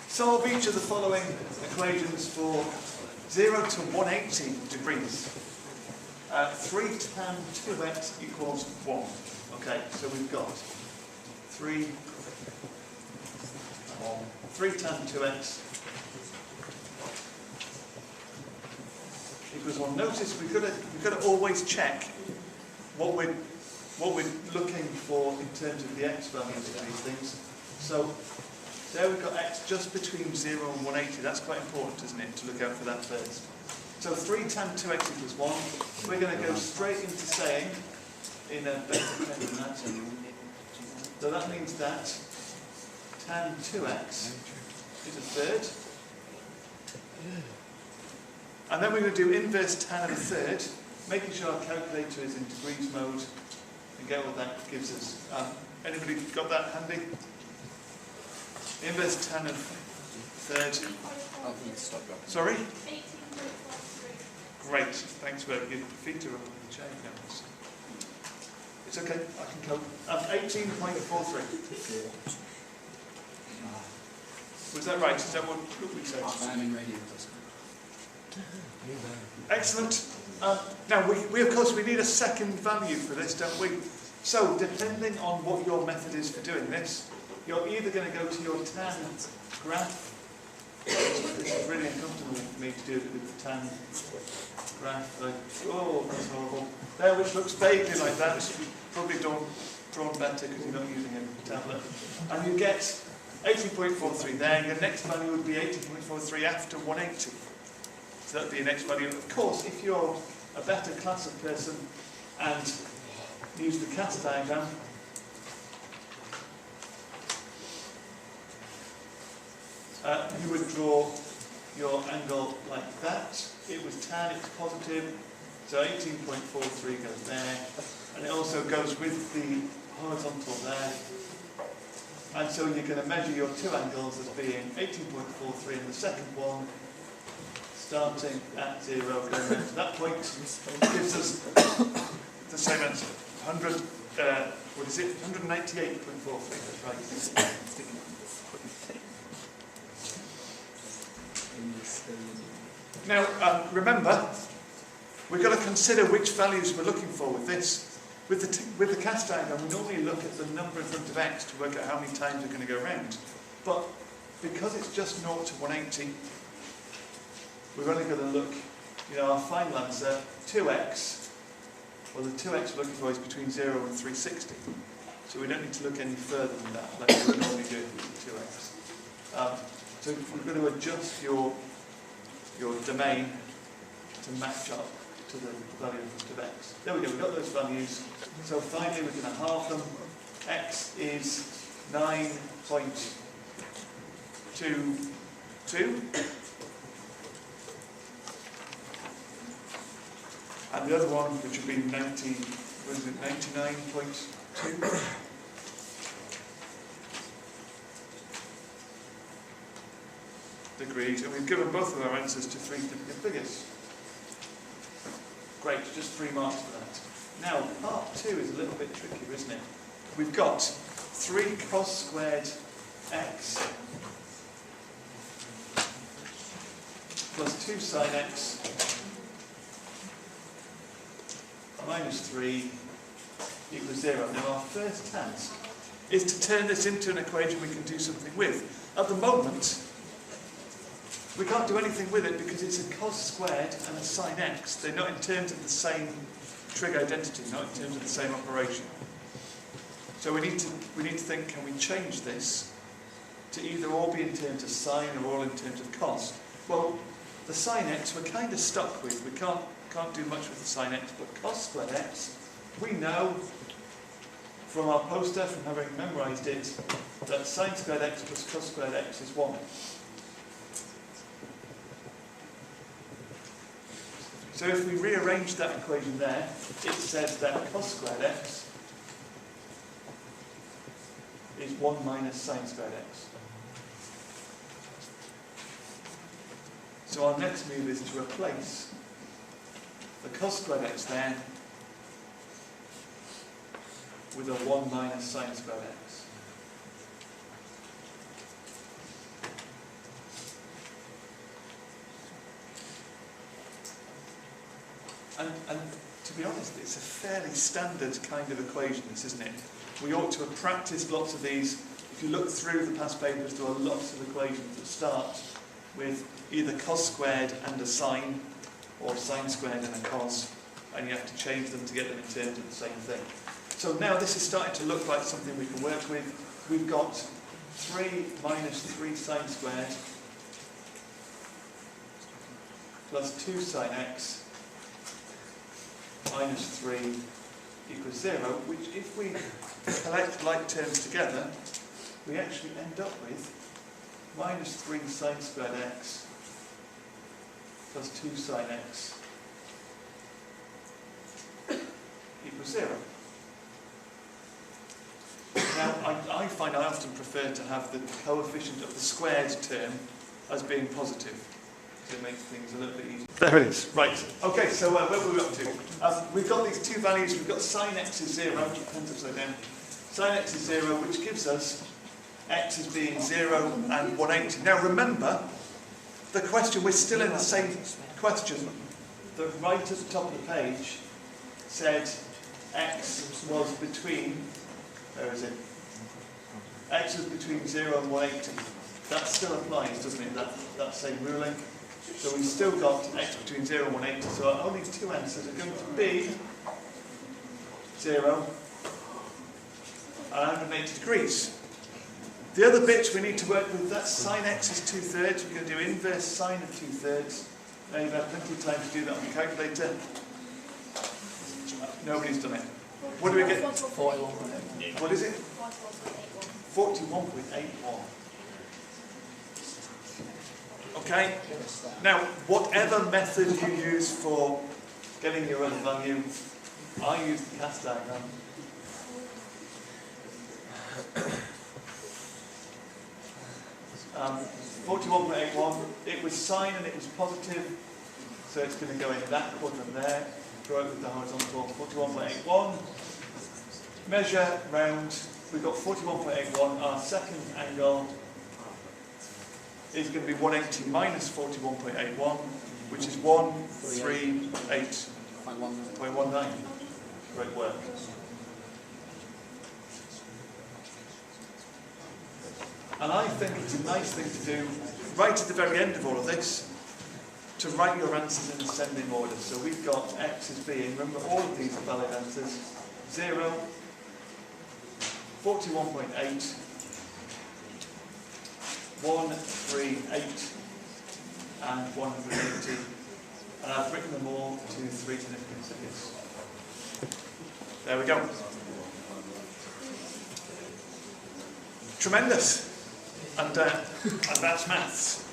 Solve each of the following equations for 0 to 180 degrees. 3 tan 2x equals 1. Okay, so we've got 3 tan 2x equals 1. Notice we've got to always check what we're looking for in terms of the x values of these things. So there we've got x just between 0 and 180. That's quite important, isn't it, to look out for that first. So 3 tan 2x equals 1. We're going to go straight into saying, in a better pen than that, so that means that tan 2x is a third. And then we're going to do inverse tan of a third, making sure our calculator is in degrees mode, and get what that gives us. Anybody got that handy? Inverse tan of third. Sorry? Great, thanks for your feet are up on the chair. It's okay, I can cope. 18.43. Was that right? Is that what we said? I'm in radio. Excellent. Now, we of course, we need a second value for this, don't we? So, depending on what your method is for doing this, you're either going to go to your tan graph. This is really uncomfortable for me to do it with the tan graph. Oh, that's horrible. There, which looks vaguely like that. It's probably drawn better because you're not using a tablet. And you get 18.43 there. Your next value would be 18.43 after 180. So that would be your next value. Of course, if you're a better class of person and use the cast diagram, you would draw your angle like that. It was tan, it's positive, so 18.43 goes there, and it also goes with the horizontal there. And so you're going to measure your two angles as being 18.43 in the second one, starting at 0, going down to that point, gives us the same answer. 198.43, that's right. Now, remember, we've got to consider which values we're looking for with this. With the cast diagram, we normally look at the number in front of x to work out how many times we're going to go around. But because it's just 0 to 180, we're only going to look, our final answer, 2x, well, the 2x we're looking for is between 0 and 360. So we don't need to look any further than that, like we would normally do with 2x. So we're going to adjust your domain to match up to the value of x. There we go, we've got those values. So finally we're going to halve them. X is 9.22. And the other one, which would be 99.2. degrees, and we've given both of our answers to three different figures. Great, just 3 marks for that. Now, part 2 is a little bit trickier, isn't it? We've got 3 cos squared x plus 2 sin x minus 3 equals 0. Now, our first task is to turn this into an equation we can do something with. At the moment, we can't do anything with it because it's a cos squared and a sin x. They're not in terms of the same trig identity, not in terms of the same operation. So we need to think, can we change this to either all be in terms of sine or all in terms of cos? Well, the sin x we're kind of stuck with. We can't do much with the sin x, but cos squared x, we know from our poster, from having memorized it, that sin squared x plus cos squared x is 1. So if we rearrange that equation there, it says that cos squared x is 1 minus sin squared x. So our next move is to replace the cos squared x there with a 1 minus sin squared x. And to be honest, it's a fairly standard kind of equation, this, isn't it? We ought to have practiced lots of these. If you look through the past papers, there are lots of equations that start with either cos squared and a sine, or sine squared and a cos, and you have to change them to get them in terms of the same thing. So now this is starting to look like something we can work with. We've got 3 minus 3 sine squared plus 2 sine x minus 3 equals 0, which if we collect like terms together, we actually end up with minus 3 sine squared x plus 2 sine x equals 0. Now, I find I often prefer to have the coefficient of the squared term as being positive, because it makes things a little bit easier. There it is. Right. Okay, so where were we up to? We've got these two values. We've got sine x is 0, which depends upside down. Sine x is 0, which gives us x as being 0 and 180. Now remember, the question, we're still in the same question. The right at the top of the page said x was between, where is it? X was between 0 and 180. That still applies, doesn't it? That same ruling. So we've still got x between 0 and 180. So our only two answers are going to be 0 and 180 degrees. The other bits we need to work with, that's sine x is 2/3. We're going to do inverse sine of 2/3. Now you've had plenty of time to do that on the calculator. Nobody's done it. What do we get? 41. What is it? 41.81. Okay? Now, whatever method you use for getting your other value, I use the cast diagram. 41.81, it was sine and it was positive, so it's going to go in that quadrant there. Draw it with the horizontal. 41.81. Measure round. We've got 41.81. Our second angle is going to be 180 minus 41.81, which is 138.19. Great work. And I think it's a nice thing to do, right at the very end of all of this, to write your answers in ascending order. So we've got x as being, remember all of these are valid answers, 0, 41.8, 138, and 180. And I've written them all to 3 significant figures. There we go. Tremendous. And that's maths.